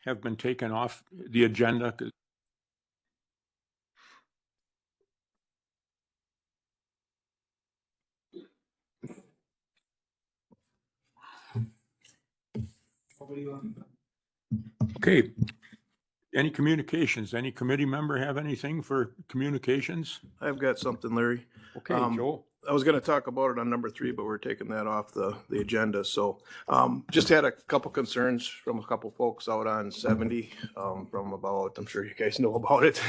have been taken off the agenda? Okay. Any communications? Any committee member have anything for communications? I've got something, Larry. Okay, Joe. I was gonna talk about it on number 3, but we're taking that off the agenda. So, just had a couple concerns from a couple folks out on 70, from about, I'm sure you guys know about it,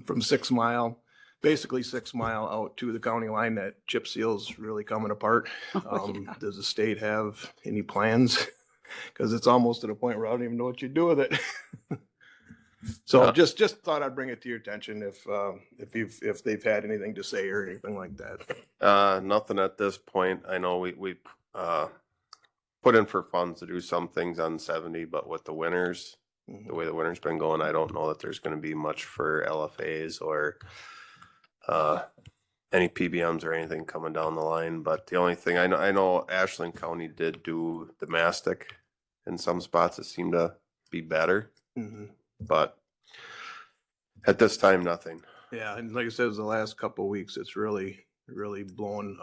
from 6 Mile, basically 6 Mile out to the county line. That chip seal's really coming apart. Does the state have any plans? Cause it's almost to the point where I don't even know what you do with it. So just thought I'd bring it to your attention if they've had anything to say or anything like that. Nothing at this point. I know we put in for funds to do some things on 70, but with the winters, the way the winter's been going, I don't know that there's going to be much for LFAs or any PBMs or anything coming down the line. But the only thing I know Ashland County did do the mastic in some spots. It seemed to be better. But at this time, nothing. Yeah, and like I said, the last couple of weeks, it's really blown.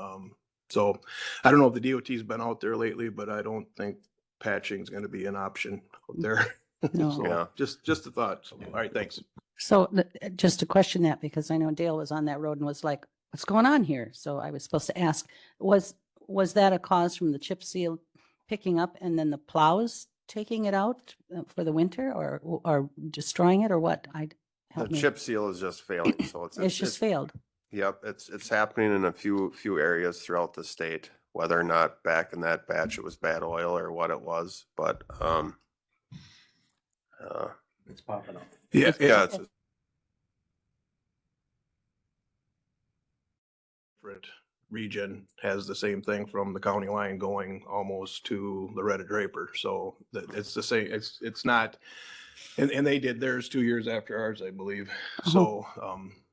So I don't know if the DOT's been out there lately, but I don't think patching is going to be an option out there. No. So, Yeah. just a thought. So, all right, thanks. So just to question that, because I know Dale was on that road and was like, what's going on here? So I was supposed to ask, was that a cause from the chip seal picking up and then the plows taking it out for the winter or destroying it or what? The chip seal is just failing. So It's just failed. Yep, it's happening in a few areas throughout the state. Whether or not back in that batch it was bad oil or what it was, but It's popping up. Yeah, it's different region has the same thing from the county line going almost to Loretta Draper. So it's the same. It's not. And they did theirs 2 years after ours, I believe. So,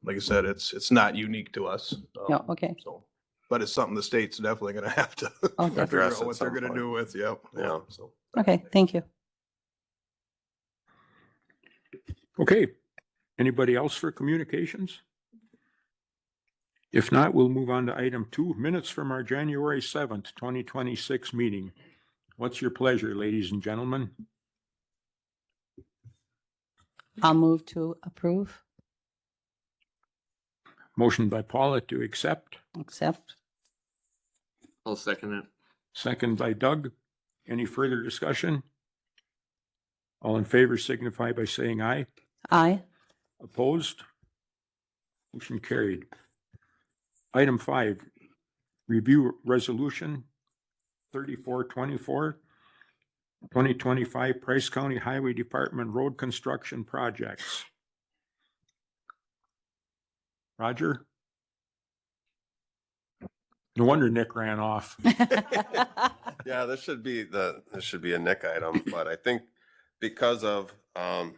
like I said, it's not unique to us. No, okay. So, but it's something the state's definitely going to have to Okay. figure Address out at what they're some going to point. do with. Yep. Yeah. So. Okay, thank you. Okay. Anybody else for communications? If not, we'll move on to item 2, minutes from our January 7th, 2026 meeting. What's your pleasure, ladies and gentlemen? I'll move to approve, Motion by Paula to accept, accept. I'll second it. second by Doug. Any further discussion? All in favor signify by saying aye. Aye. Opposed? Motion carried. Item 5, review resolution 3424, 2025 Price County Highway Department road construction projects. Roger? No wonder Nick ran off. Yeah, this should be a Nick item, but I think because of the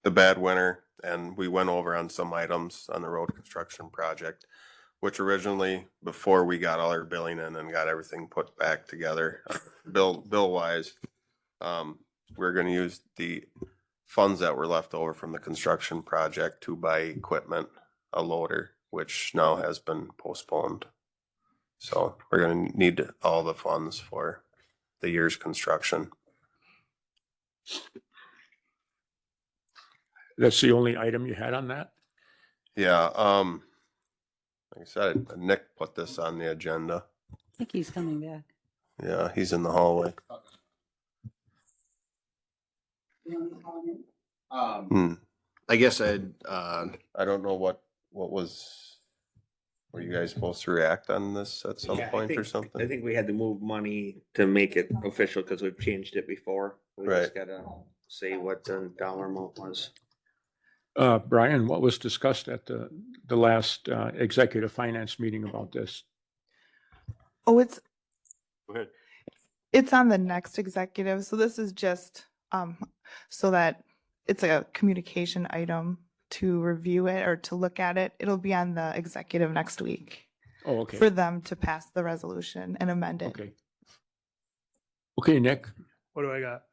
bad winter, and we went over on some items on the road construction project, which originally, before we got all our billing in and got everything put back together, bill wise, we're gonna use the funds that were left over from the construction project to buy equipment, a loader, which now has been postponed. So we're gonna need all the funds for the year's construction. That's the only item you had on that? Yeah, like I said, Nick put this on the agenda. I think he's coming back. Yeah, he's in the hallway. I guess I don't know what were you guys supposed to react on this at some Yeah, point or I something? think we had to move money to make it official because we've changed it before. We just Right. gotta say what the dollar amount was. Brian, what was discussed at the last executive finance meeting about this? Oh, Go ahead. it's on the next executive. So this is just so that it's a communication item to review it or to look at it. It'll be on the executive next week Oh, okay. for them to pass the resolution and amend it. Okay. Okay, Nick, What do I got?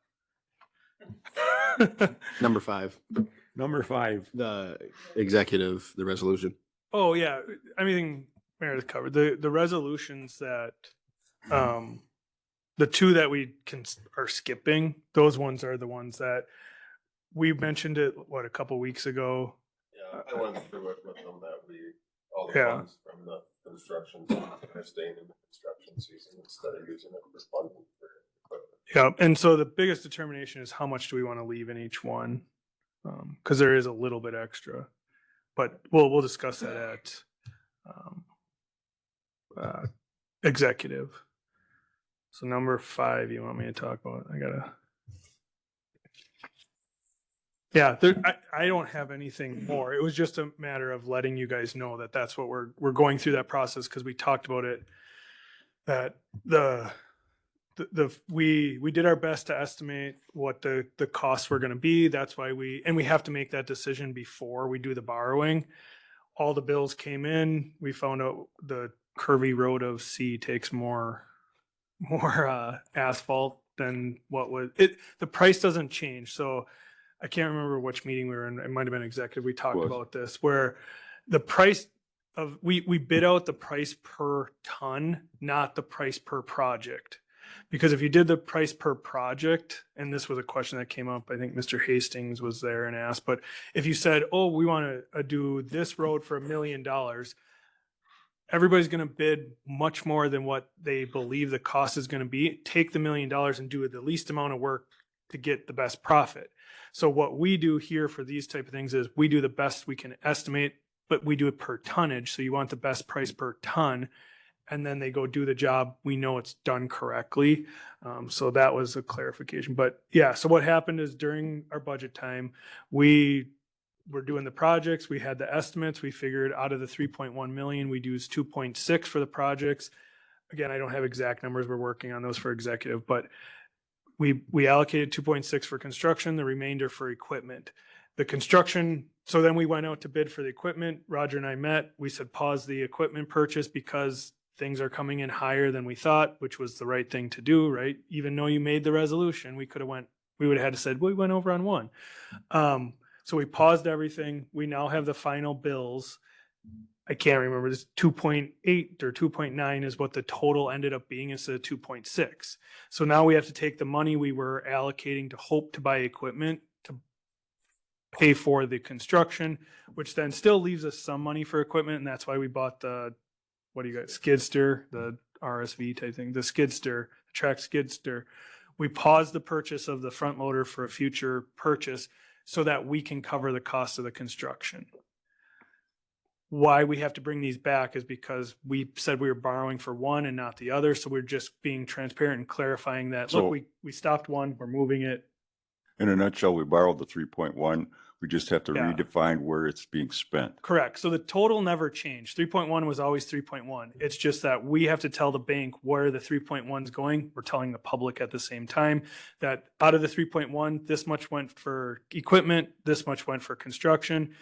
Number 5, Number 5, the executive, the resolution. Oh, yeah, everything Meredith covered. The resolutions that, the two that we are skipping, those ones are the ones that we mentioned it, what, a couple weeks ago? Yeah, I went through it with them that all the Yeah. funds from the construction, are staying in the construction season instead of using it for funding for equipment. Yeah, and so the biggest determination is how much do we want to leave in each one? Because there is a little bit extra, but we'll discuss that at executive. So number 5, you want me to talk about? Yeah, I don't have anything more. It was just a matter of letting you guys know that that's what we're going through that process, because we talked about it. That we did our best to estimate what the costs were going to be. That's why we have to make that decision before we do the borrowing. All the bills came in. We found out the curvy road of C takes more asphalt than what was it. The price doesn't change. So I can't remember which meeting we were in. It might have been executive. We talked about this, where the price of we bid out the price per ton, not the price per project. Because if you did the price per project, and this was a question that came up, I think Mr. Hastings was there and asked, but if you said, oh, we want to do this road for $1 million, everybody's going to bid much more than what they believe the cost is going to be. Take the $1 million and do the least amount of work to get the best profit. So what we do here for these type of things is we do the best we can estimate, but we do it per tonnage. So you want the best price per ton, and then they go do the job. We know it's done correctly. So that was a clarification. But yeah, so what happened is during our budget time, we were doing the projects. We had the estimates. We figured out of the 3.1 million, we'd use 2.6 for the projects. Again, I don't have exact numbers. We're working on those for executive, but we allocated 2.6 for construction, the remainder for equipment. The construction, so then we went out to bid for the equipment. Roger and I met. We said pause the equipment purchase because things are coming in higher than we thought, which was the right thing to do, right? Even though you made the resolution, we would have had to said, well, we went over on one. So we paused everything. We now have the final bills. I can't remember, this 2.8 or 2.9 is what the total ended up being instead of 2.6. So now we have to take the money we were allocating to hope to buy equipment to pay for the construction, which then still leaves us some money for equipment. And that's why we bought the, what do you got? Skidster, the RSV type thing, the skidster, the track skidster. We paused the purchase of the front loader for a future purchase so that we can cover the cost of the construction. Why we have to bring these back is because we said we were borrowing for one and not the other. So we're just being transparent and clarifying that, So- look, we stopped one, we're moving it. In a nutshell, we borrowed the 3.1. We just have to Yeah. redefine where it's being spent. Correct. So the total never changed. 3.1 was always 3.1. It's just that we have to tell the bank where the 3.1 is going. We're telling the public at the same time that out of the 3.1, this much went for equipment, this much went for construction.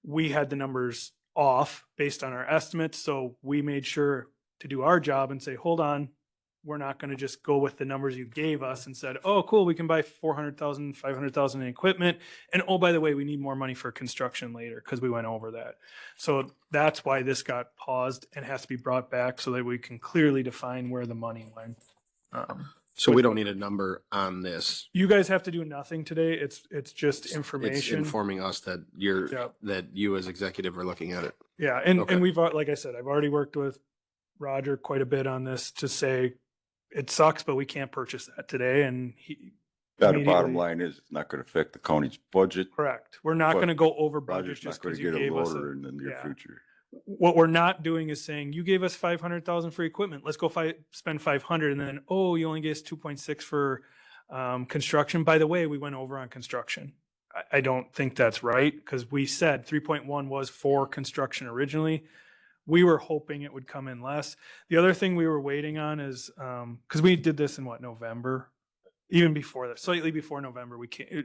We had the numbers off based on our estimates. So we made sure to do our job and say, hold on, we're not going to just go with the numbers you gave us and said, oh, cool, we can buy 400,000, 500,000 in equipment. And oh, by the way, we need more money for construction later because we went over that. So that's why this got paused and has to be brought back so that we can clearly define where the money went. So we don't need a number on this. You guys have to do nothing today. It's just It's information. informing us that Yep. that you as executive are looking at it. Yeah, and Okay. we've, like I said, I've already worked with Roger quite a bit on this to say it sucks, but we can't purchase that today. And he, Now, the bottom immediately- line is it's not going to affect the county's budget. correct. We're not But going to go over budget Roger's just not going because to you get a gave us loader in the near yeah. future. What we're not doing is saying you gave us 500,000 for equipment. Let's go spend 500, and then oh, you only gave us 2.6 for construction. By the way, we went over on construction. I don't think that's right because we said 3.1 was for construction originally. We were hoping it would come in less. The other thing we were waiting on is because we did this in November, even before that, slightly before November.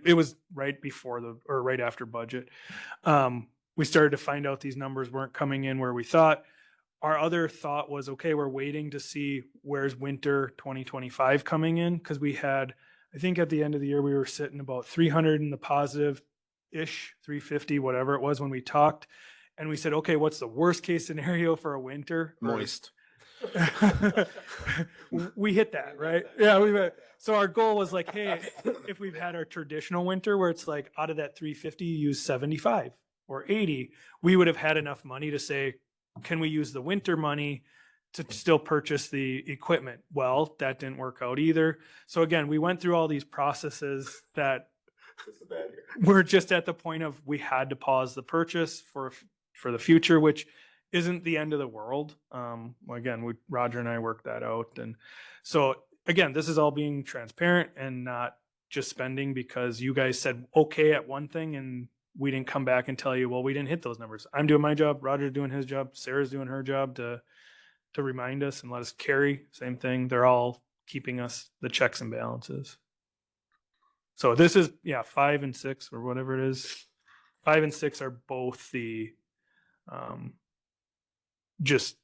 It was right before right after budget. We started to find out these numbers weren't coming in where we thought. Our other thought was, okay, we're waiting to see where's winter 2025 coming in because we had, I think at the end of the year, we were sitting about 300 in the positive ish, 350, whatever it was when we talked. And we said, okay, what's the worst case scenario for a winter? Or- Moist. we hit that, right? Yeah. So our goal was like, hey, if we've had our traditional winter where it's like out of that 350, you use 75 or 80, we would have had enough money to say, can we use the winter money to still purchase the equipment? Well, that didn't work out either. So again, we went through all these processes that we're just at the point of we had to pause the purchase for the future, which isn't the end of the world. Again, Roger and I worked that out. And so again, this is all being transparent and not just spending because you guys said okay at one thing and we didn't come back and tell you, well, we didn't hit those numbers. I'm doing my job, Roger's doing his job, Sarah's doing her job to remind us and let us carry. Same thing. They're all keeping us the checks and balances. So this is 5 and 6 or whatever it is. 5 and 6 are both the just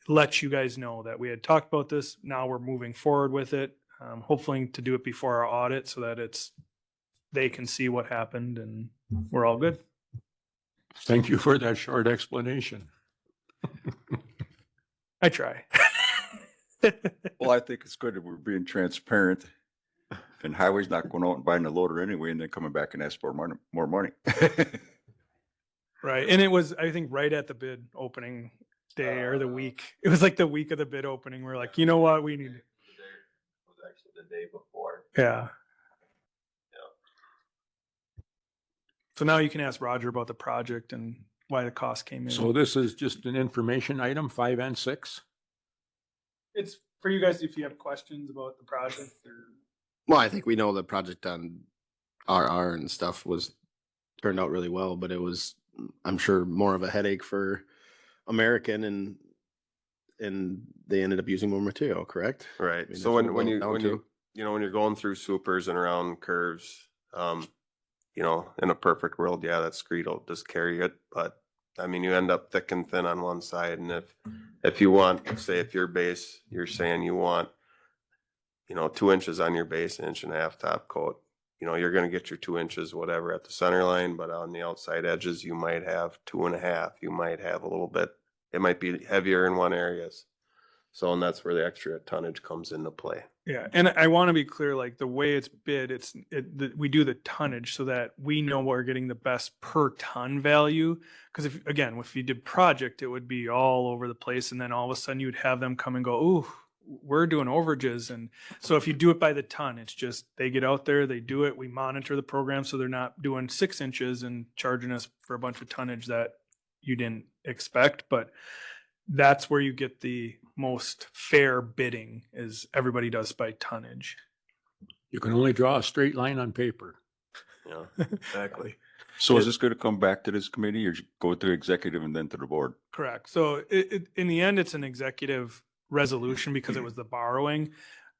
let you guys know that we had talked about this. Now we're moving forward with it. Hopefully to do it before our audit so that they can see what happened and we're all good. Thank you for that short explanation. I try. Well, I think it's good that we're being transparent. And highway's not going out and buying a loader anyway and then coming back and ask for more money. Right. And it was, I think, right at the bid opening day or the week. It was like the week of the bid opening. We're like, you know what? We need. It was actually the day before. Yeah. So now you can ask Roger about the project and why the cost came in. So this is just an information item, 5 and 6. It's for you guys if you have questions about the project or. Well, I think we know the project on RR and stuff turned out really well, but it was, I'm sure, more of a headache for American and they ended up using more material, correct? Right. I mean, So that's what when it you, boils when down you, when you're going through supers and around curves, in a perfect world, that screed will just carry it. But I mean, you end up thick and thin on one side. And if you want, say if your base, you're saying you want, 2 inches on your base, 1.5 inch top coat, you're going to get your 2 inches, whatever, at the center line, but on the outside edges, you might have 2.5, you might have a little bit, it might be heavier in one areas. So, and that's where the extra tonnage comes into play. Yeah, and I want to be clear, like the way it's bid, we do the tonnage so that we know we're getting the best per ton value. Because if you did project, it would be all over the place, and then all of a sudden you'd have them come and go, "Ooh, we're doing overages." And so if you do it by the ton, it's just they get out there, they do it, we monitor the program so they're not doing 6 inches and charging us for a bunch of tonnage that you didn't expect. But that's where you get the most fair bidding is everybody does by tonnage. You can only draw a straight line on paper. Yeah. Exactly. So is this going to come back to this committee or go to executive and then to the board? Correct. So in the end, it's an executive resolution because it was the borrowing.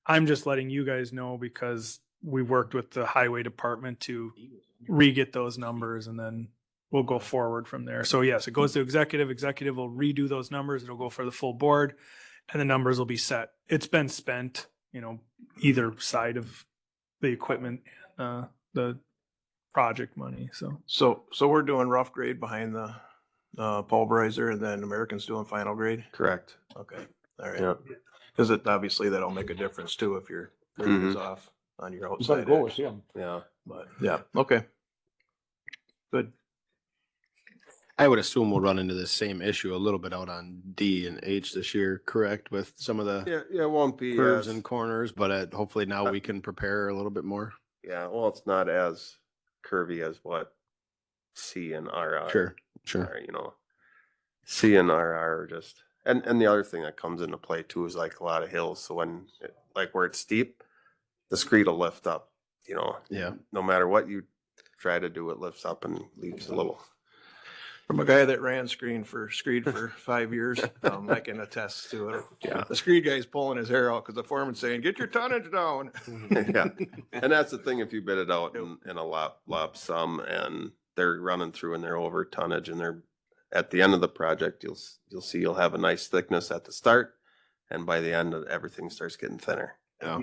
I'm just letting you guys know because we worked with the highway department to re-get those numbers and then we'll go forward from there. So yes, it goes to executive. Executive will redo those numbers. It'll go for the full board and the numbers will be set. It's been spent, either side of the equipment, the project money. So we're doing rough grade behind the pulverizer and then American's doing final grade? Correct. Okay, all right. Yeah. Because obviously that'll make a difference too if your grade is off on your You better outside go with edge. him. Yeah. But yeah, okay. Good. I would assume we'll run into the same issue a little bit out on D and H this year, correct? With some of the Yeah, it won't be curves as- and corners, but hopefully now we can prepare a little bit more. Yeah, well, it's not as curvy as what C and R are. Sure. Are, C and R are just, and the other thing that comes into play too is like a lot of hills. So when, where it's steep, the screed will lift up, Yeah. no matter what you try to do, it lifts up and leaves a little. From a guy that ran screed for 5 years, I can attest to it. Yeah. The screed guy's pulling his hair out because the foreman's saying, get your tonnage down. Yeah. And that's the thing, if you bid it out in a lump sum and they're running through and they're over tonnage and they're at the end of the project, you'll see you'll have a nice thickness at the start. And by the end of everything starts getting thinner. Yeah.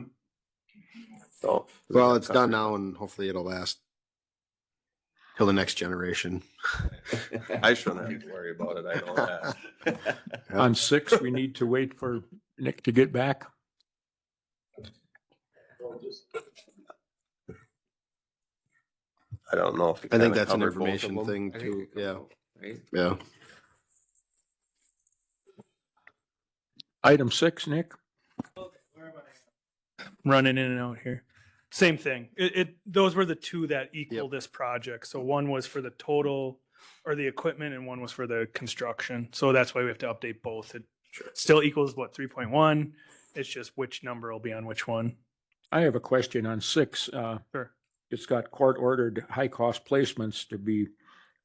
So. Well, it's done now and hopefully it'll last till the next generation. I shouldn't have to worry about it. I know that. On 6, we need to wait for Nick to get back. I don't know if. you I think kinda that's an covered both of information them. thing I think too. you're Yeah, cool, right? yeah. Item 6, Nick? Running in and out here. Same thing. Those were the two that equal this project. So one was for the total or the equipment and one was for the construction. So that's why we have to update both. It still equals what, 3.1? It's just which number will be on which one. I have a question on 6. Sure. It's got court-ordered high-cost placements to be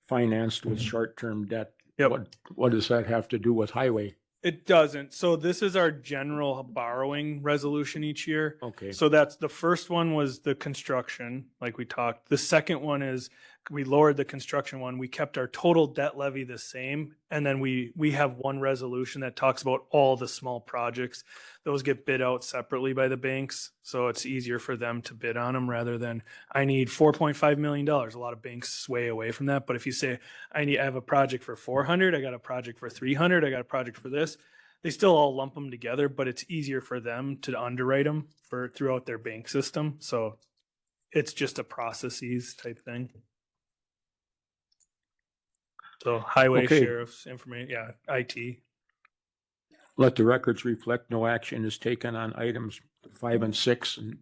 financed with short-term debt. Yep. What does that have to do with highway? It doesn't. So this is our general borrowing resolution each year. Okay. So that's the first one was the construction, like we talked. The second one is we lowered the construction one. We kept our total debt levy the same. And then we have one resolution that talks about all the small projects. Those get bid out separately by the banks. So it's easier for them to bid on them rather than I need $4.5 million. A lot of banks sway away from that. But if you say I have a project for 400, I got a project for 300, I got a project for this, they still all lump them together, but it's easier for them to underwrite them throughout their bank system. So it's just a processes type thing. So highway, Okay. sheriff's information, yeah, IT. Let the records reflect no action is taken on items 5 and 6, and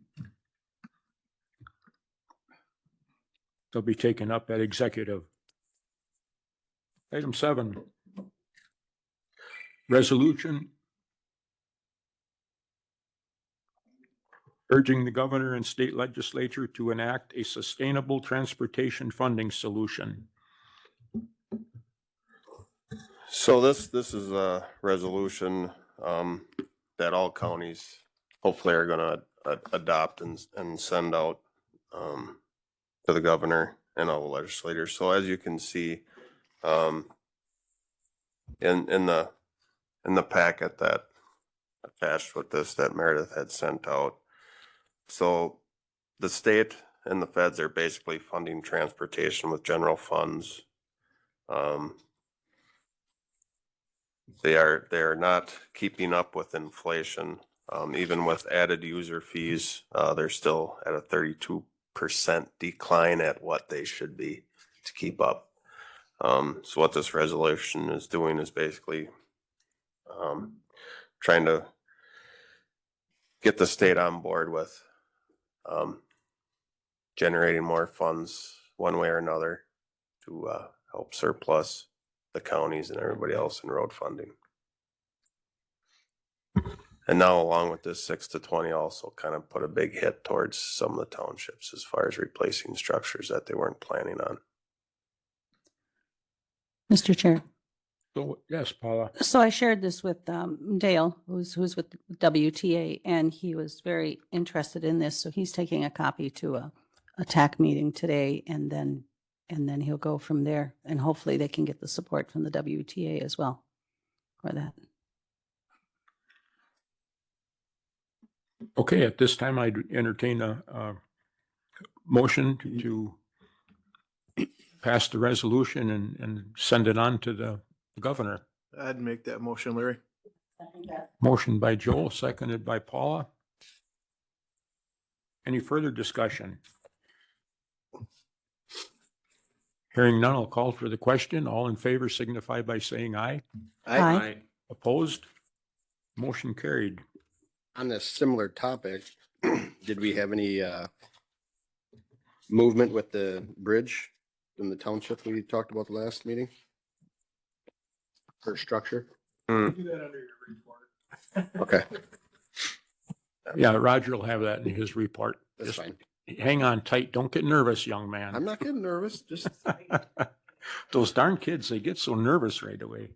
they'll be taken up at executive. Item 7. Resolution urging the governor and state legislature to enact a sustainable transportation funding solution. So this is a resolution that all counties hopefully are gonna adopt and send out to the governor and all the legislators. So as you can see, in the packet that attached with this that Meredith had sent out. So the state and the feds are basically funding transportation with general funds. They are not keeping up with inflation. Even with added user fees, they're still at a 32% decline at what they should be to keep up. So what this resolution is doing is basically trying to get the state on board with generating more funds one way or another to help surplus the counties and everybody else in road funding. And now along with this 6 to 20 also kind of put a big hit towards some of the townships as far as replacing structures that they weren't planning on. Mr. Chair. So, yes, Paula. So I shared this with Dale, who's with WTA, and he was very interested in this. So he's taking a copy to a TAC meeting today, and then he'll go from there. And hopefully they can get the support from the WTA as well for that. Okay, at this time, I'd entertain a motion to pass the resolution and send it on to the governor. I'd make that motion, Larry. Motion by Joel, seconded by Paula. Any further discussion? Hearing none, I'll call for the question. All in favor signify by saying aye. Aye. Opposed? Motion carried. On a similar topic, did we have any movement with the bridge in the township we talked about the last meeting? For structure? Do that under your report. Okay, Yeah, Roger will have that in his report. that's Just fine. hang on tight. Don't get nervous, young man. I'm not getting nervous, just Those darn kids, they get so nervous right away.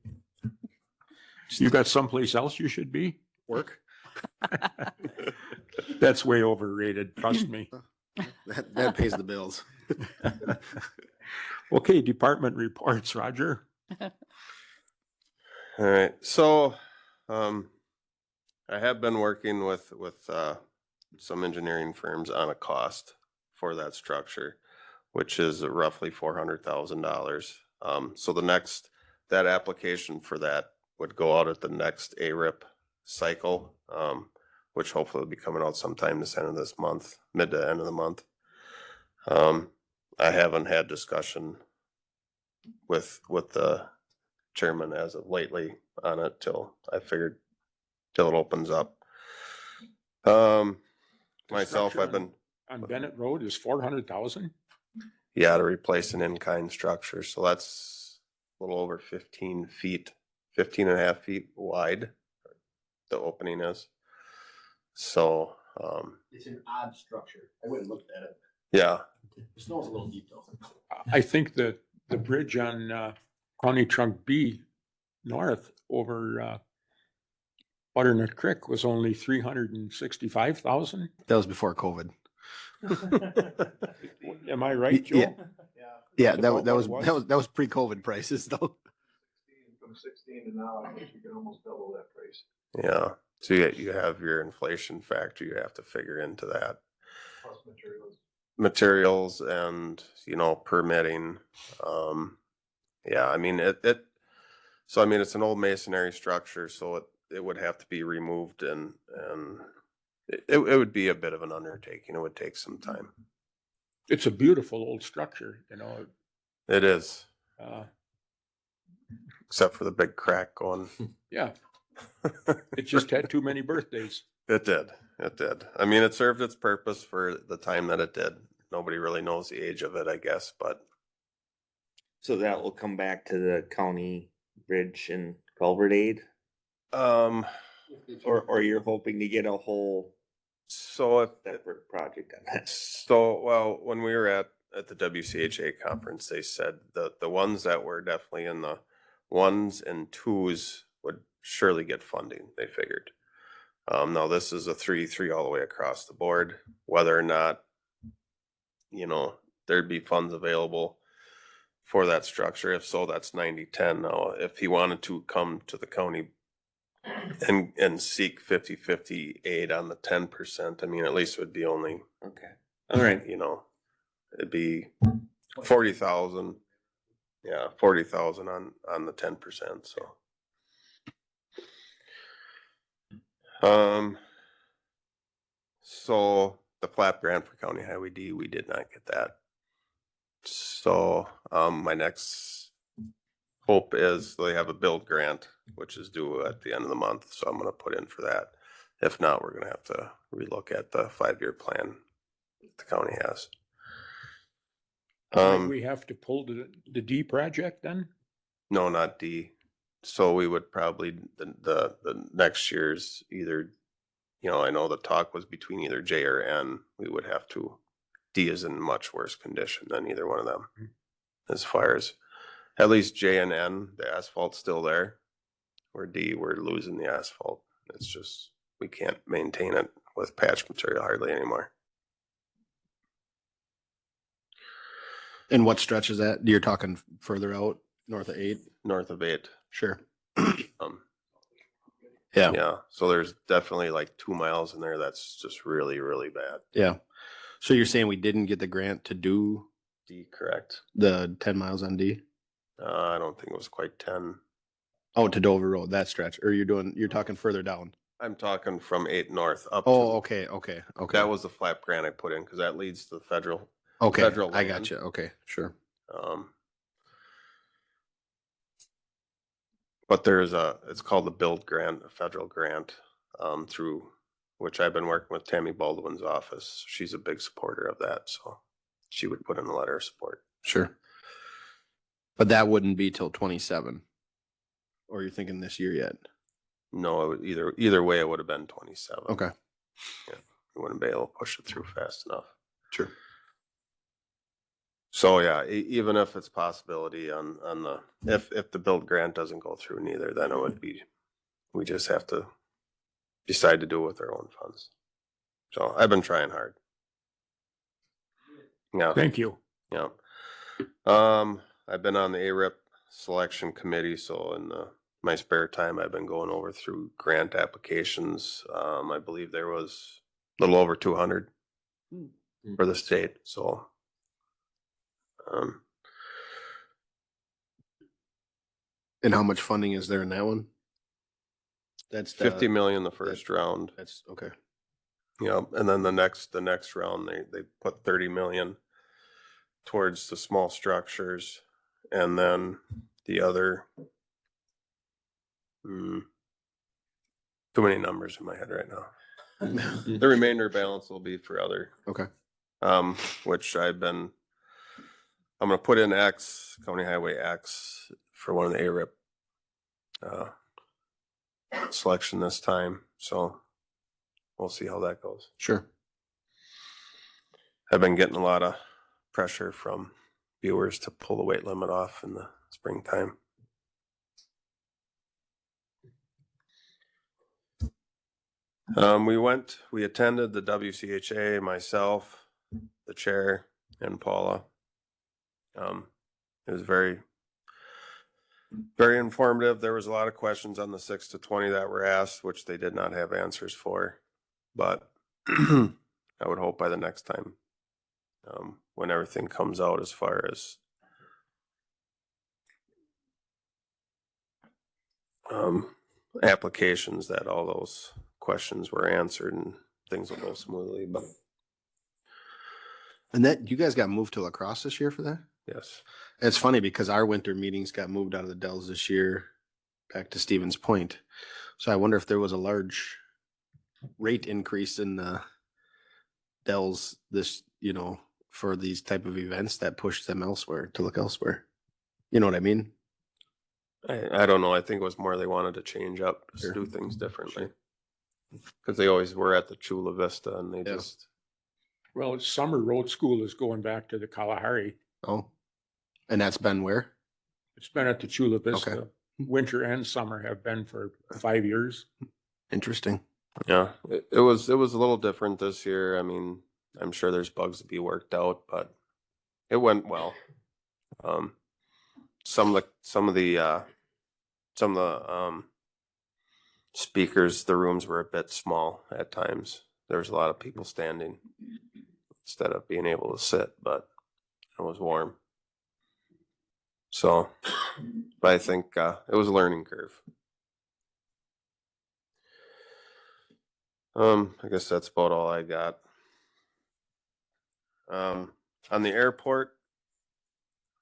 You got someplace else you should be? work. That's way overrated, trust me. That pays the bills. Okay, department reports, Roger. All right, so I have been working with some engineering firms on a cost for that structure, which is roughly $400,000. So that application for that would go out at the next ARIP cycle, which hopefully will be coming out sometime this end of this month, mid to end of the month. I haven't had discussion with the chairman as of lately on it till it opens up. Myself, structure I've been, On Bennett Road is 400,000? yeah, to replace an in-kind structure. So that's a little over 15 and a half feet wide. The opening is. So, It's an odd structure. I went and looked at it. yeah, The snow's a little deep though. I think that the bridge on County Trunk B north over Butternut Creek was only 365,000. That was before COVID. Am I right, Joe? Yeah. Yeah, That's that, about that what was, it was. that was pre-COVID prices though. From 16 to now, I think you can almost double that price. yeah. So you have your inflation factor you have to figure into that. Plus Materials and, permitting. Yeah, I mean, so I mean, it's an old masonry structure, so it would have to be removed and it would be a bit of an undertaking. It would take some time. It's a beautiful old structure, It is, uh, except for the big crack going. yeah. It just had too many birthdays. It did. It did. I mean, it served its purpose for the time that it did. Nobody really knows the age of it, I guess, but So that will come back to the county bridge and culvert aid, or you're hoping to get a whole so if separate project on that. So, well, when we were at the WCHA conference, they said the ones that were definitely in the 1s and 2s would surely get funding, they figured. Now this is a 3 all the way across the board, whether or not, there'd be funds available for that structure. If so, that's 90-10. Now, if he wanted to come to the county and seek 50-50 aid on the 10%, I mean, at least it would be only, Okay, all right. it'd be 40,000. Yeah, 40,000 on the 10%. So the flap grant for County Highway D, we did not get that. So, my next hope is they have a build grant, which is due at the end of the month. So I'm gonna put in for that. If not, we're gonna have to relook at the 5-year plan the county has. Might we have to pull the D project then? No, not D. So we would probably, the next year's either, I know the talk was between either J or N. We would have to, D is in much worse condition than either one of them. As far as, at least J and N, the asphalt's still there. Where D, we're losing the asphalt. It's just, we can't maintain it with patch material hardly anymore. And what stretch is that? You're talking further out, north of 8? North of 8. Sure. Um, Yeah. yeah. So there's definitely like 2 miles in there that's just really, really bad. Yeah. So you're saying we didn't get the grant to do D, correct. the 10 miles on D? I don't think it was quite 10. Oh, to Dover Road, that stretch. Or you're talking further down. I'm talking from 8 north up Oh, to, okay. that was the flap grant I put in because that leads to the federal. Okay. federal I land. got you. Okay. Sure. But it's called the build grant, a federal grant, through which I've been working with Tammy Baldwin's office. She's a big supporter of that. So she would put in a letter of support. Sure. But that wouldn't be till 27. Or you're thinking this year yet? No, it would either way, it would have been 27. Okay. We wouldn't be able to push it through fast enough. Sure. So yeah, even if it's possibility on the, if the build grant doesn't go through neither, then it would be, we just have to decide to do it with our own funds. So I've been trying hard. Yeah, Thank you. yeah. I've been on the ARIP selection committee, so in my spare time, I've been going over through grant applications. I believe there was little over 200 Hmm. for the state, so. And how much funding is there in that one? That's 50 million the first round. That's okay. Yeah, and then the next round, they put 30 million towards the small structures, and then the other, too many numbers in my head right now. The remainder balance will be for other, Okay. which I'm gonna put in X, County Highway X for one of the ARIP selection this time, so we'll see how that goes. Sure. I've been getting a lot of pressure from viewers to pull the weight limit off in the springtime. We attended the WCHA, myself, the chair, and Paula. It was very, very informative. There was a lot of questions on the 6 to 20 that were asked, which they did not have answers for. But I would hope by the next time, when everything comes out as far as applications, that all those questions were answered and things will go smoothly. But And that you guys got moved to La Crosse this year for that? yes, It's funny because our winter meetings got moved out of the Dells this year back to Stevens Point. So I wonder if there was a large rate increase in the Dells this, for these type of events that pushed them elsewhere to look elsewhere. You know what I mean? I don't know. I think it was more they wanted to change up, just Sure. do things differently. Because they always were at the Chula Vista and they Yeah. just, Well, summer road school is going back to the Kalahari. Oh, and that's been where? It's been at the Chula Vista. Winter and summer have been for 5 years. Interesting. yeah, it was a little different this year. I mean, I'm sure there's bugs to be worked out, but it went well. Some of the speakers, the rooms were a bit small at times. There was a lot of people standing instead of being able to sit, but it was warm. So, but I think it was a learning curve. I guess that's about all I got. On the airport,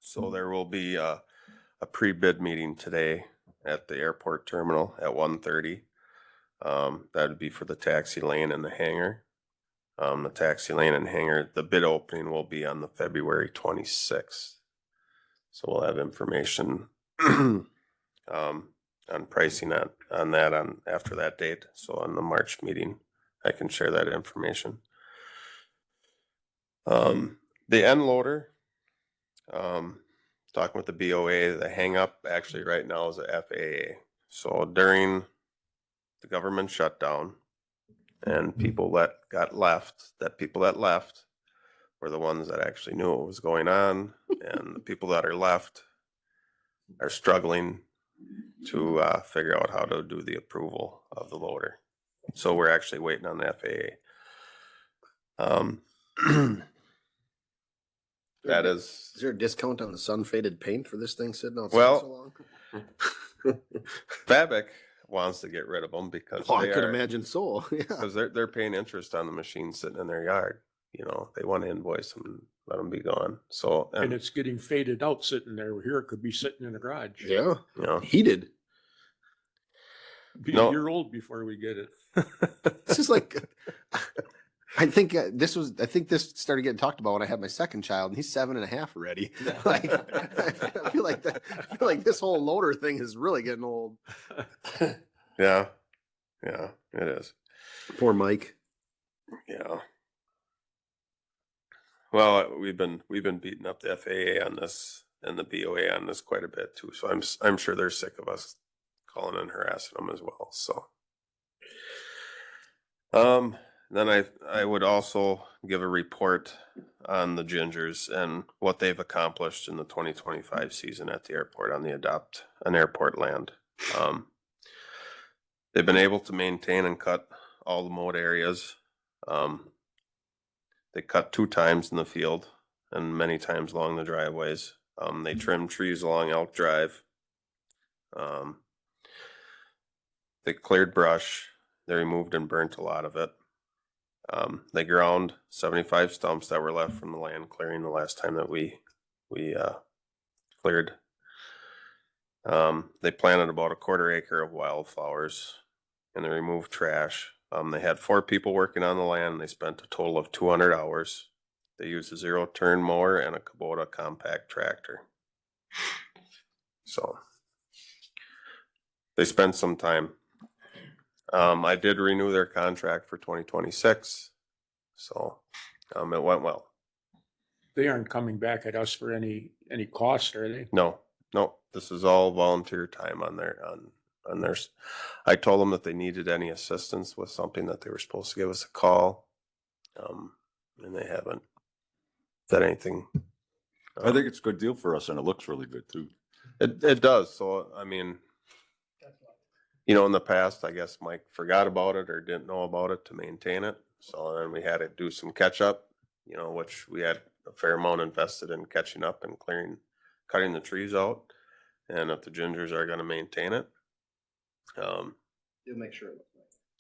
so there will be a pre-bid meeting today at the airport terminal at 1:30. That would be for the taxi lane and the hangar. The taxi lane and hangar, the bid opening will be on the February 26th. So we'll have information on pricing on that after that date. So on the March meeting, I can share that information. The end loader, talking with the BOA, the hang up actually right now is a FAA. So during the government shutdown and people that left were the ones that actually knew what was going on, and the people that are left are struggling to figure out how to do the approval of the loader. So we're actually waiting on the FAA. That is, Is there a discount on the sun faded paint for this thing sitting outside Well, so long? Babic wants to get rid of them because Oh, I could imagine so. Yeah. because they're paying interest on the machine sitting in their yard. They want to invoice them and let them be gone. So And it's getting faded out sitting there. Here, it could be sitting in the garage. Yeah. you know, Heated. Be No. a year old before we get it. This is like, I think this started getting talked about when I had my second child, and he's 7.5 already. Like, I feel like this whole loader thing is really getting old. yeah, it is. Poor Mike. Yeah. Well, we've been beating up the FAA on this and the BOA on this quite a bit too. So I'm sure they're sick of us calling and harassing them as well. So, then I would also give a report on the Gingers and what they've accomplished in the 2025 season at the airport on the Adopt an Airport land. They've been able to maintain and cut all the mowed areas. They cut 2 times in the field and many times along the driveways. They trimmed trees along Elk Drive. They cleared brush. They removed and burnt a lot of it. They ground 75 stumps that were left from the land clearing the last time that we cleared. They planted about a 1/4 acre of wildflowers, and they removed trash. They had 4 people working on the land. They spent a total of 200 hours. They used a 0-turn mower and a Kubota compact tractor. So they spent some time. I did renew their contract for 2026, so it went well. They aren't coming back at us for any cost, are they? No, this is all volunteer time on theirs. I told them that they needed any assistance with something that they were supposed to give us a call, and they haven't said anything. I think it's a good deal for us and it looks really good too. It does. So, I mean, in the past, I guess Mike forgot about it or didn't know about it to maintain it. So then we had to do some catch up, which we had a fair amount invested in catching up and cutting the trees out. And if the gingers are going to maintain it, You'll make sure.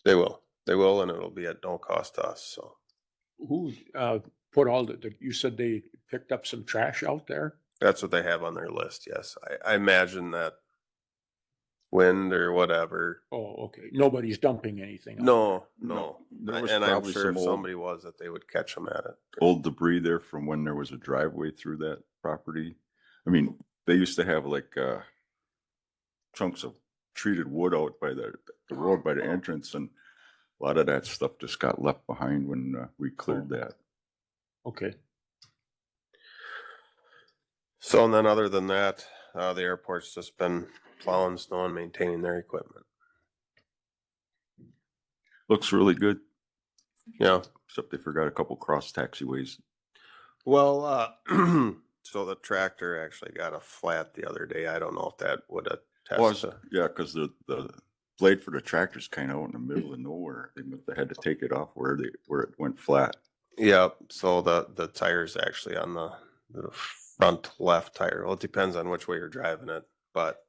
they will, and it'll be at no cost to us. So Who put all you said they picked up some trash out there? that's what they have on their list. Yes. I imagine that wind or whatever. Oh, okay. Nobody's dumping anything. out No. There was And I'm probably sure if some somebody was, that they would catch them at it. old debris there from when there was a driveway through that property. I mean, they used to have like chunks of treated wood out by the road by the entrance, and a lot of that stuff just got left behind when we cleared that. Okay. So, and then other than that, the airport's just been plowing snow and maintaining their equipment. Looks really good, Yeah. except they forgot a couple cross taxiways. Well, so the tractor actually got a flat the other day. I don't know if that would attest to. Yeah, because the blade for the tractor's kind of out in the middle of nowhere. They had to take it off where it went flat. Yeah, so the tire's actually on the front left tire. Well, it depends on which way you're driving it, but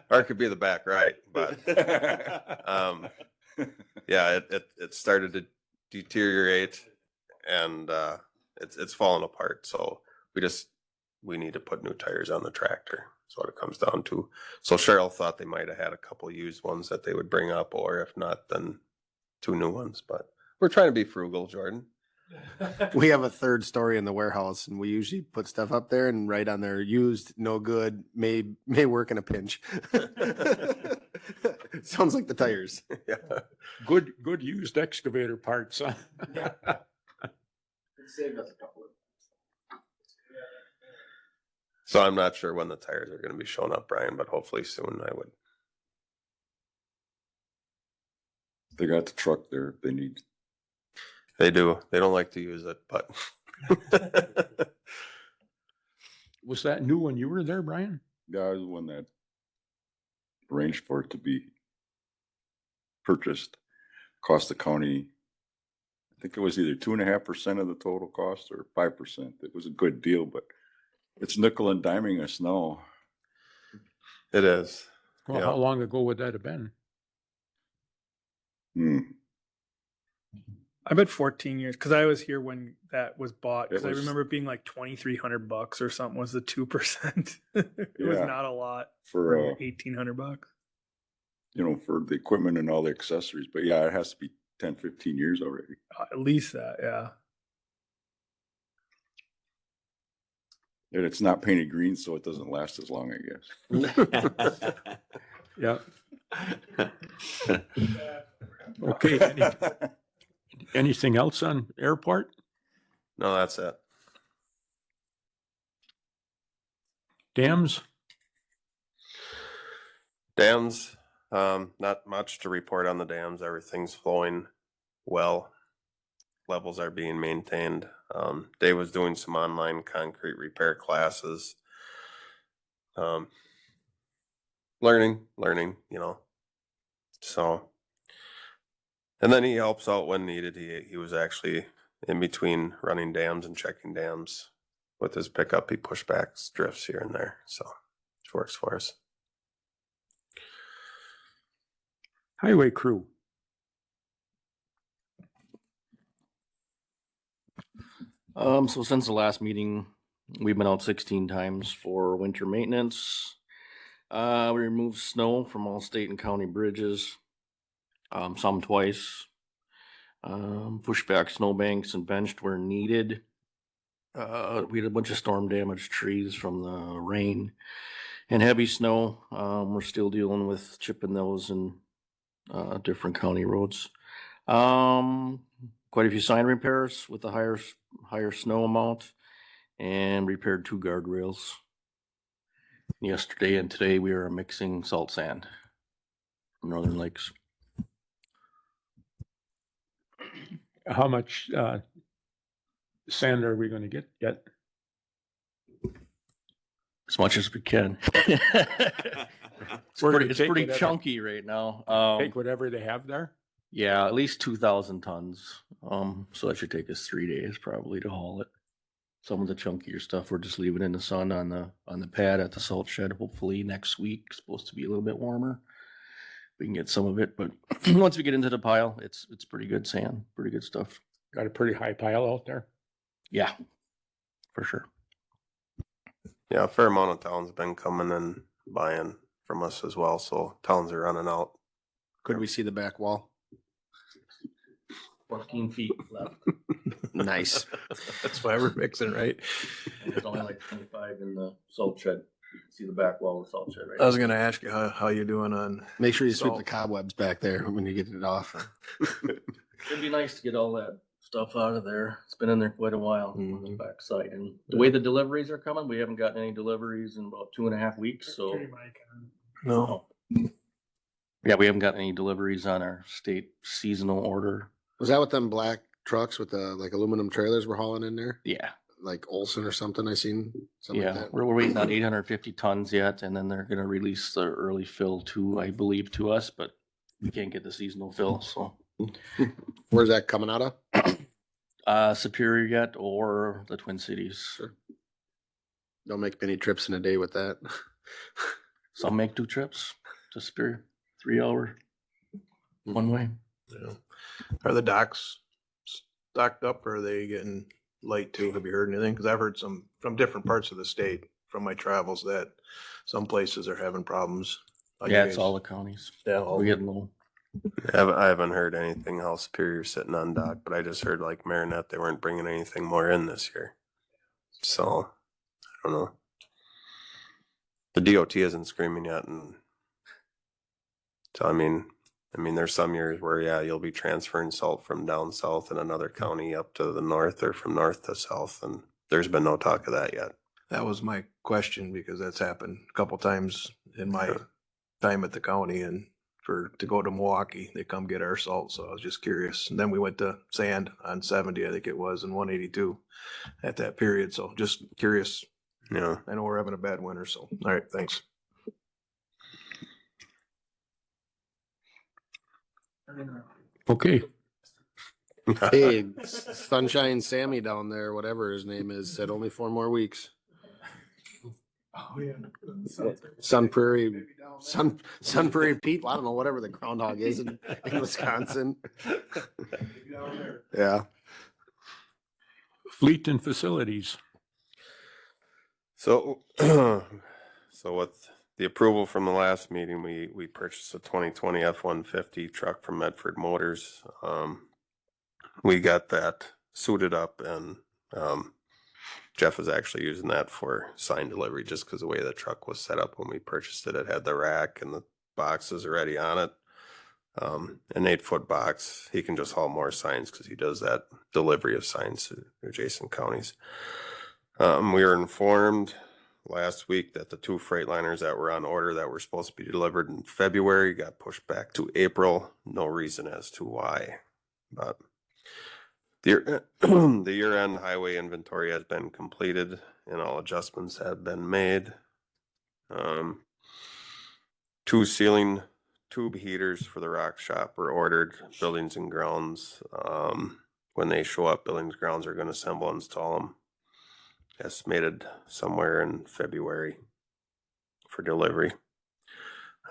or it could be the back right, but yeah, it started to deteriorate and it's falling apart. So we need to put new tires on the tractor. That's what it comes down to. So Cheryl thought they might have had a couple used ones that they would bring up, or if not, then 2 new ones. But we're trying to be frugal, Jordan. We have a 3rd story in the warehouse, and we usually put stuff up there and write on there, used, no good, may work in a pinch. Sounds like the tires. Yeah. Good used excavator parts. Huh? It saved us a couple of. So I'm not sure when the tires are going to be showing up, Brian, but hopefully soon. I would. They got the truck there if they need. They do. They don't like to use it, but Was that new when you were there, Brian? Yeah, I was the one that arranged for it to be purchased. Cost the county, I think it was either 2.5% of the total cost or 5%. It was a good deal, but it's nickel and diming us now. it is. Well, Yeah. how long ago would that have been? I bet 14 years because I was here when that was bought. Because I It was- remember it being like $2,300 or something was the 2%. It was Yeah. not a lot For for $1,800. for the equipment and all the accessories. But yeah, it has to be 10, 15 years already. At least that, yeah. And it's not painted green, so it doesn't last as long, I guess. Yeah. Okay. Anything else on airport? No, that's it. Dams? Dams, not much to report on the dams. Everything's flowing well. Levels are being maintained. Dave was doing some online concrete repair classes. Learning, So And then he helps out when needed. He was actually in between running dams and checking dams with his pickup. He pushed back drifts here and there, so it works for us. Highway crew. So since the last meeting, we've been out 16 times for winter maintenance. We removed snow from all state and county bridges, some twice. Pushed back snowbanks and benched where needed. We had a bunch of storm damaged trees from the rain and heavy snow. We're still dealing with chipping those in different county roads. Quite a few sign repairs with the higher snow amount, and repaired 2 guardrails. Yesterday and today we are mixing salt sand from Northern Lakes. How much sand are we gonna get yet? As much as we can. We're gonna It's take pretty whatever- chunky right now. Take whatever they have there? Yeah, at least 2,000 tons. So that should take us 3 days probably to haul it. Some of the chunkier stuff we're just leaving in the sun on the pad at the salt shed. Hopefully next week, it's supposed to be a little bit warmer. We can get some of it, but once we get into the pile, it's pretty good sand, pretty good stuff. Got a pretty high pile out there. Yeah, for sure. Yeah, a fair amount of towns have been coming and buying from us as well, so towns are running out. Could we see the back wall? 14 feet left. Nice. That's why we're mixing, right? And there's only like 25 in the salt shed. You can see the back wall of the salt shed right I was gonna ask you how you doing on, Make sure you sweep Salt. the cobwebs back there when you get it off. It'd be nice to get all that stuff out of there. It's been in there quite a while on the Mhm. backside. And the way the deliveries are coming, we haven't gotten any deliveries in about 2.5 weeks, so. no, Yeah, we haven't got any deliveries on our state seasonal order. Was that with them black trucks with the like aluminum trailers we're hauling in there? Yeah, Like Olson or something I seen? Something yeah, like that. we're waiting on 850 tons yet, and then they're gonna release the early fill too, I believe, to us, but we can't get the seasonal fill, so. Where's that coming out of? Superior yet, or the Twin Cities. Sure. Don't make many trips in a day with that. Some make 2 trips to Superior, 3 hour, one way. yeah. Are the docks stocked up or are they getting light too? Have you heard anything? Cause I've heard some from different parts of the state from my travels that some places are having problems. Are you Yeah, it's guys- all the counties. Yeah, all- We get low. I haven't heard anything how Superior's sitting on dock, but I just heard like Marinette, they weren't bringing anything more in this year. So, I don't know. The DOT isn't screaming yet, and so I mean, there's some years where, yeah, you'll be transferring salt from down south in another county up to the north or from north to south, and there's been no talk of that yet. That was my question because that's happened a couple times in my time at the county and to go to Milwaukee, they come get our salt. So I was just curious. And then we went to sand on 70, I think it was, and 182 at that period. So just curious. Yeah. I know we're having a bad winter. So, all right, thanks. Okay, Hey, Sunshine Sammy down there, whatever his name is, said only 4 more weeks. Sun Prairie Pete, I don't know, whatever the groundhog is in Wisconsin. Yeah. fleet and facilities. So, so with the approval from the last meeting, we purchased a 2020 F-150 truck from Medford Motors. We got that suited up, and Jeff is actually using that for sign delivery just because the way the truck was set up when we purchased it, it had the rack and the boxes already on it. An 8-foot box. He can just haul more signs because he does that delivery of signs to adjacent counties. We were informed last week that the 2 Freightliners that were on order that were supposed to be delivered in February got pushed back to April. No reason as to why, but the year-end highway inventory has been completed and all adjustments have been made. 2 ceiling tube heaters for the rock shop were ordered, buildings and grounds. When they show up, buildings and grounds are gonna assemble and install them. Estimated somewhere in February for delivery.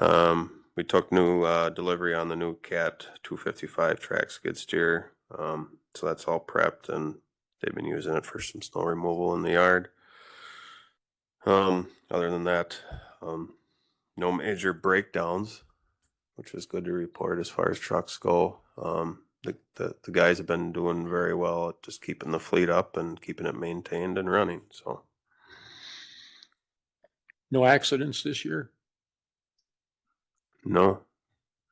We took new delivery on the new Cat 255 track skid steer. So that's all prepped and they've been using it for some snow removal in the yard. Other than that, no major breakdowns, which is good to report as far as trucks go. The guys have been doing very well at just keeping the fleet up and keeping it maintained and running. So No accidents this year? no.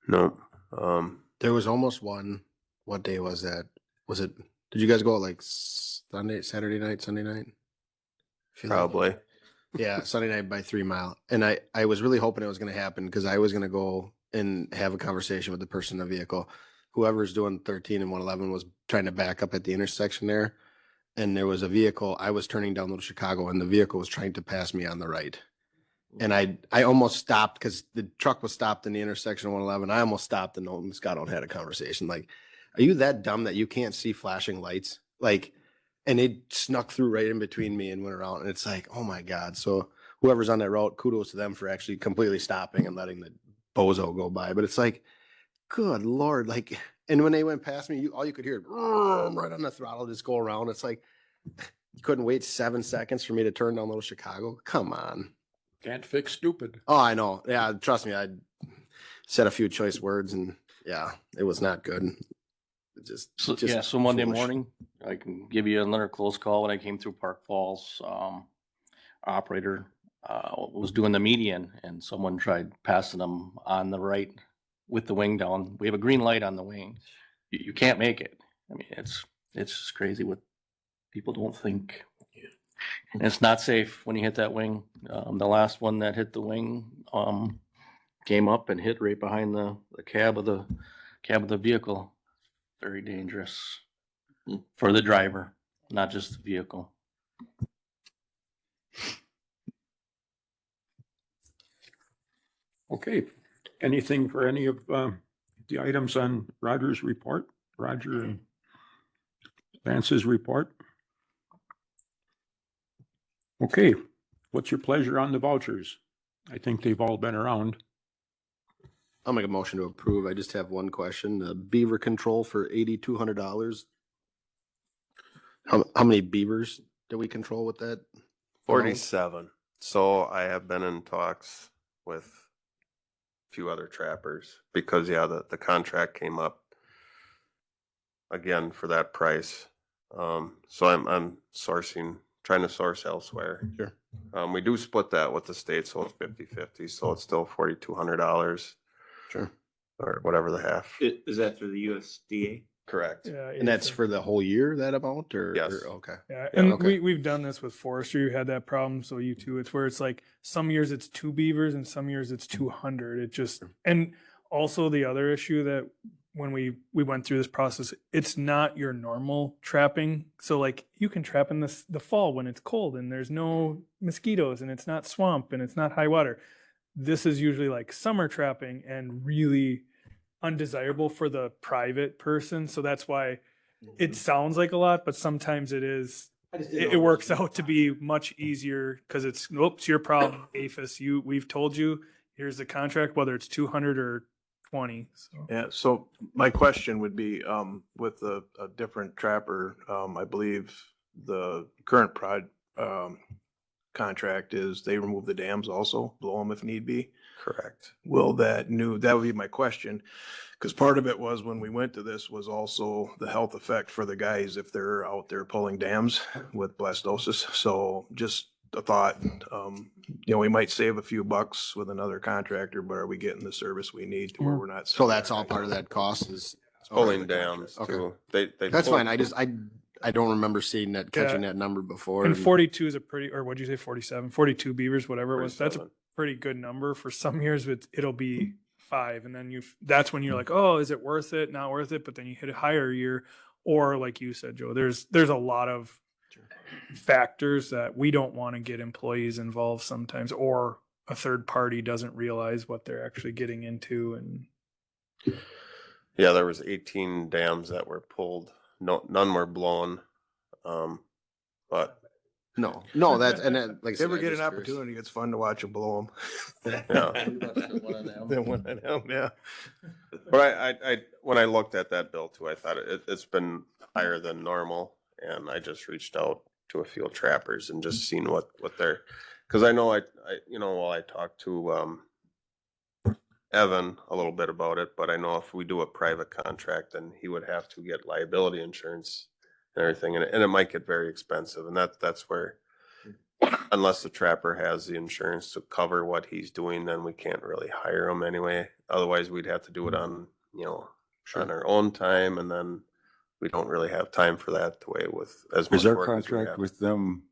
There was almost one. What day was that? Was it? Did you guys go out like Saturday night, Sunday night? Feel like- Probably. Yeah, Sunday night by 3 Mile. And I was really hoping it was going to happen because I was going to go and have a conversation with the person in the vehicle. Whoever's doing 13 and 111 was trying to back up at the intersection there. And there was a vehicle. I was turning down Little Chicago and the vehicle was trying to pass me on the right. And I almost stopped because the truck was stopped in the intersection of 111. I almost stopped and Nolan Scott had a conversation. Like, are you that dumb that you can't see flashing lights? Like, and it snuck through right in between me and went around. And it's like, oh my God. So whoever's on that route, kudos to them for actually completely stopping and letting the bozo go by. But it's like, good Lord. Like, and when they went past me, all you could hear right on the throttle, just go around. It's like, you couldn't wait 7 seconds for me to turn down Little Chicago. Come on. Can't fix stupid. Oh, I know. Yeah. Trust me. I said a few choice words and yeah, it was not good. It just, So Monday foolish. morning, I can give you another close call. When I came through Park Falls, operator was doing the median and someone tried passing them on the right with the wing down. We have a green light on the wing. You can't make it. I mean, it's just crazy what people don't think. And it's not safe when you hit that wing. The last one that hit the wing came up and hit right behind the cab of the vehicle. Very dangerous for the driver, not just the vehicle. Okay, anything for any of the items on Roger and Vance's report? Okay, what's your pleasure on the vouchers? I think they've all been around. I'll make a motion to approve. I just have one question. The beaver control for $8,200. How many beavers do we control with that? 47. So I have been in talks with a few other trappers because the contract came up again for that price. So I'm trying to source elsewhere. Sure. We do split that with the state, so it's 50-50, so it's still $4,200 Sure. or whatever the half. Is that through the USDA? Correct. Yeah. And that's for the whole year, that amount or? Yes. Okay. Yeah, and okay. we've done this with forestry. We had that problem. So you too, it's where it's like some years it's 2 beavers and some years it's 200. It just, and also the other issue that when we went through this process, it's not your normal trapping. So like you can trap in the fall when it's cold and there's no mosquitoes and it's not swamp and it's not high water. This is usually like summer trapping and really undesirable for the private person. So that's why it sounds like a lot, but sometimes it is. It works out to be much easier because it's your problem, APHIS. We've told you here's the contract, whether it's 200 or 20. So Yeah, so my question would be, with a different trapper, I believe the current contract is they remove the dams also, blow them if need be. Correct. Will that would be my question, because part of it was when we went to this was also the health effect for the guys if they're out there pulling dams with blastosis. So just a thought, we might save a few bucks with another contractor, but are we getting the service we need to where we're not? So that's all part of that cost is Pulling dams Okay. too. They That's pull- fine. I don't remember seeing that, catching that number before. and 42 is a pretty, or what'd you say, 47, 42 beavers, whatever it was. That's a 47. pretty good number for some years. It'll be 5, and then that's when you're like, oh, is it worth it? Not worth it. But then you hit a higher year, or like you said, Joe, there's a lot of factors that we don't want to get employees involved sometimes, or a third party doesn't realize what they're actually getting into. And Yeah, there was 18 dams that were pulled. No, none were blown. But No, that's, and then, like I If said, you ever I'm get an just curious. opportunity, it's fun to watch them blow them. yeah. Then one of them, yeah. But I when I looked at that bill too, I thought it's been higher than normal, and I just reached out to a few trappers and just seen what they're, because I know I while I talked to Evan a little bit about it, but I know if we do a private contract, then he would have to get liability insurance and everything, and it might get very expensive, and that's where, unless the trapper has the insurance to cover what he's doing, then we can't really hire him anyway. Otherwise, we'd have to do it on, on our own time, and then we don't really have time for that the way with as much Is our work as we contract have. with them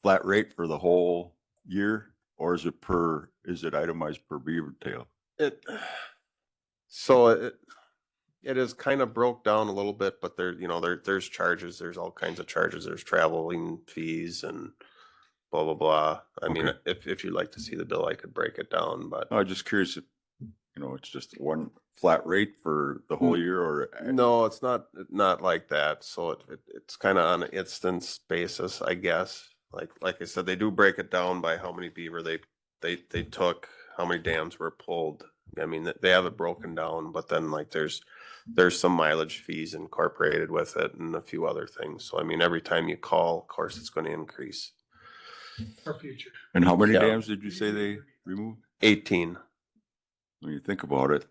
flat rate for the whole year, or is it itemized per beaver tail? It is kind of broke down a little bit, but there's charges, there's all kinds of charges, there's traveling fees and blah, blah, blah. I mean, Okay. if you'd like to see the bill, I could break it down, but I'm just curious if, it's just one flat rate for the whole year, or no, it's not like that. So it's kind of on an instance basis, I guess. Like I said, they do break it down by how many beaver they took, how many dams were pulled. I mean, they have it broken down, but then like there's some mileage fees incorporated with it and a few other things. So I mean, every time you call, of course, it's going to increase. our future. And how many Yeah. dams did you say they removed? 18. When you think about it,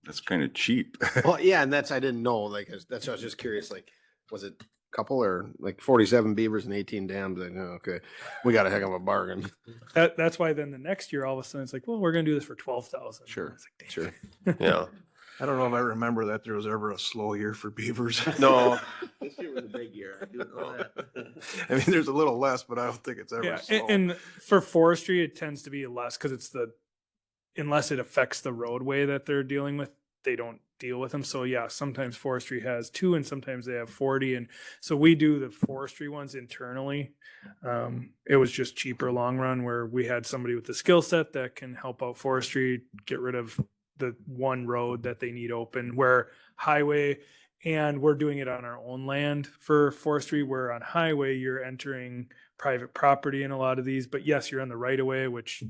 that's kind of cheap. Well, yeah, and I didn't know, like, that's why I was just curious, like, was it a couple or like 47 beavers and 18 dams? Like, oh, okay, we got a heck of a bargain. That's why then the next year, all of a sudden it's like, well, we're going to do this for 12,000. Sure, It's like, dang. sure. Yeah. I don't know if I remember that there was ever a slow year for beavers. No. This year was a big year. I do know that. I mean, there's a little less, but I don't think it's ever Yeah, slow. and for forestry, it tends to be less because unless it affects the roadway that they're dealing with, they don't deal with them. So yeah, sometimes forestry has 2 and sometimes they have 40. And so we do the forestry ones internally. It was just cheaper long run where we had somebody with the skill set that can help out forestry, get rid of the one road that they need open, where highway, and we're doing it on our own land for forestry, where on highway, you're entering private property in a lot of these, but yes, you're on the right of way, which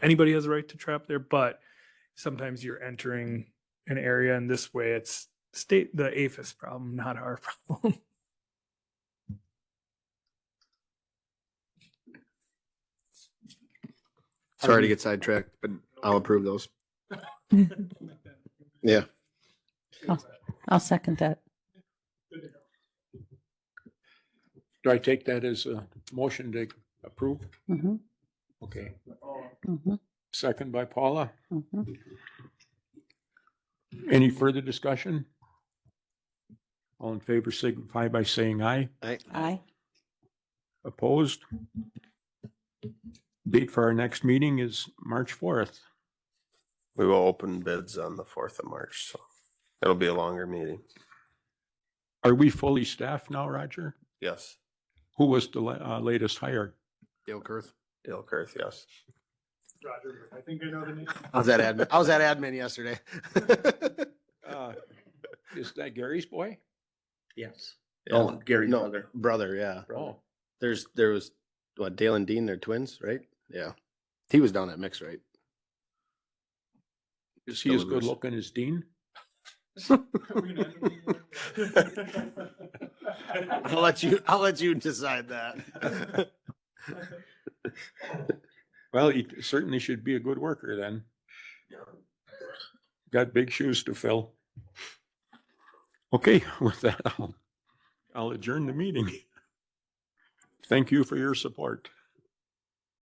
anybody has a right to trap there, but sometimes you're entering an area, and this way it's the APHIS problem, not our problem. Sorry to get sidetracked, but I'll approve those. Yeah. I'll second that. Do I take that as a motion to approve? Mhm, Okay. mhm, Second by Paula. mhm. Any further discussion? All in favor signify by saying aye. Aye. Opposed? Date for our next meeting is March 4th. We will open bids on the 4th of March, so it'll be a longer meeting. Are we fully staffed now, Roger? Yes, Who was the latest hire? Dale Kurth. Dale Kurth, yes. Roger, I think I know the name. I was at admin yesterday. Is that Gary's boy? Yes. Yeah. Oh, Gary's No, brother. brother, yeah. Oh, There was what, Dale and Dean, they're twins, right? Yeah. He was down at Mix, right? is he as Still good is. looking as Dean? I'll let you decide that. Well, he certainly should be a good worker then. Got big shoes to fill. Okay, with that, I'll adjourn the meeting. Thank you for your support.